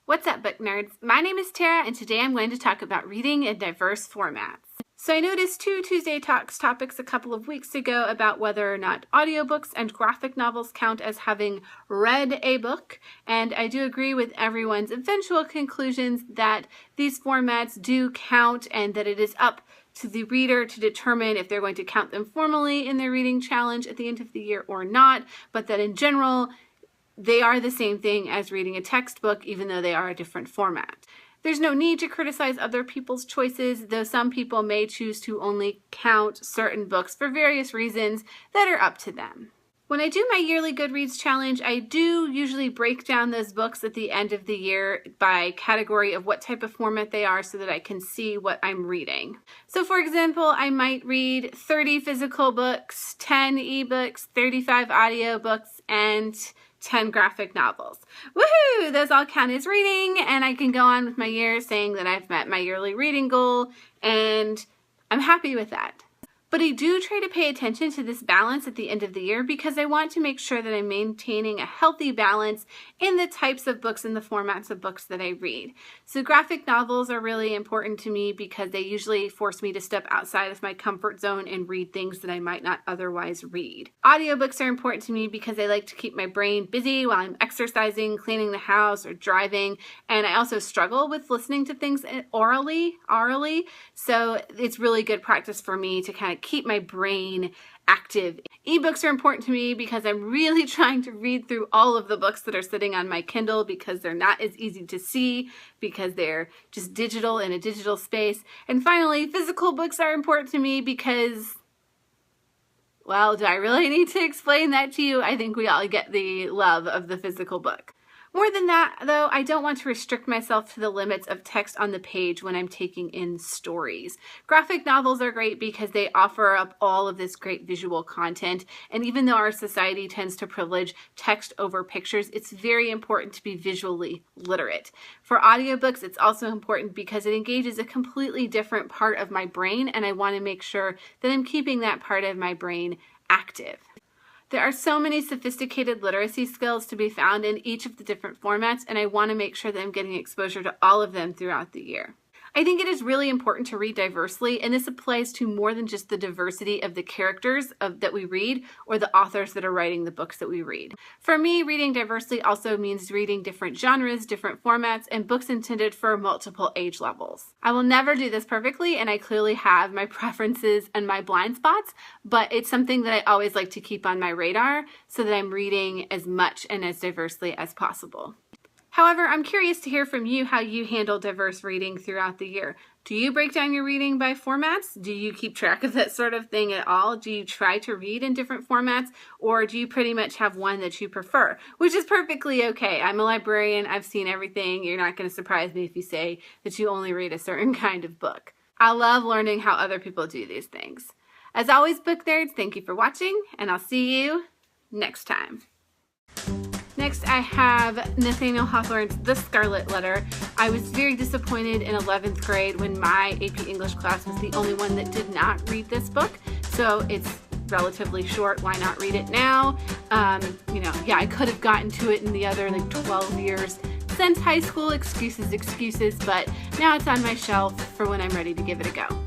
What's up, book nerds? My name is Tara, and today I'm going to talk about reading in diverse formats. So I noticed two Tuesday Talks topics a couple of weeks ago about whether or not audiobooks and graphic novels count as having read a book, and I do agree with everyone's eventual conclusions that these formats do count and that it is up to the reader to determine if they're going to count them formally in their reading challenge at the end of the year or not, but that in general, they are the same thing as reading a textbook, even though they are a different format. There's no need to criticize other people's choices, though some people may choose to only count certain books for various reasons that are up to them. When I do my yearly Goodreads challenge, I do usually break down those books at the end of the year by category of what type of format they are so that I can see what I'm reading. So for example, I might read 30 physical books, 10 ebooks, 35 audiobooks, and 10 graphic novels. Woohoo! Those all count as reading, and I can go on with my year saying that I've met my yearly reading goal, and I'm happy with that. But I do try to pay attention to this balance at the end of the year because I want to make sure that I'm maintaining a healthy balance in the types of books and the formats of books that I read. So graphic novels are really important to me because they usually force me to step outside of my comfort zone and read things that I might not otherwise read. Audiobooks are important to me because I like to keep my brain busy while I'm exercising, cleaning the house, or driving, and I also struggle with listening to things orally, so it's really good practice for me to kind of keep my brain active. Ebooks are important to me because I'm really trying to read through all of the books that are sitting on my Kindle because they're not as easy to see because they're just digital in a digital space. And finally, physical books are important to me because, well, do I really need to explain that to you? I think we all get the love of the physical book. More than that, though, I don't want to restrict myself to the limits of text on the page when I'm taking in stories. Graphic novels are great because they offer up all of this great visual content, and even though our society tends to privilege text over pictures, it's very important to be visually literate. For audiobooks, it's also important because it engages a completely different part of my brain, and I want to make sure that I'm keeping that part of my brain active. There are so many sophisticated literacy skills to be found in each of the different formats, and I want to make sure that I'm getting exposure to all of them throughout the year. I think it is really important to read diversely, and this applies to more than just the diversity of the characters that we read or the authors that are writing the books that we read. For me, reading diversely also means reading different genres, different formats, and books intended for multiple age levels. I will never do this perfectly, and I clearly have my preferences and my blind spots, but it's something that I always like to keep on my radar so that I'm reading as much and as diversely as possible. However, I'm curious to hear from you how you handle diverse reading throughout the year. Do you break down your reading by formats? Do you keep track of that sort of thing at all? Do you try to read in different formats, or do you pretty much have one that you prefer? Which is perfectly okay. I'm a librarian. I've seen everything. You're not going to surprise me if you say that you only read a certain kind of book. I love learning how other people do these things. As always, book nerds, thank you for watching, and I'll see you next time. Next, I have Nathaniel Hawthorne's The Scarlet Letter. I was very disappointed in 11th grade when my AP English class was the only one that did not read this book. So it's relatively short. Why not read it now? I could have gotten to it in the other 12 years since high school. Excuses, but now it's on my shelf for when I'm ready to give it a go.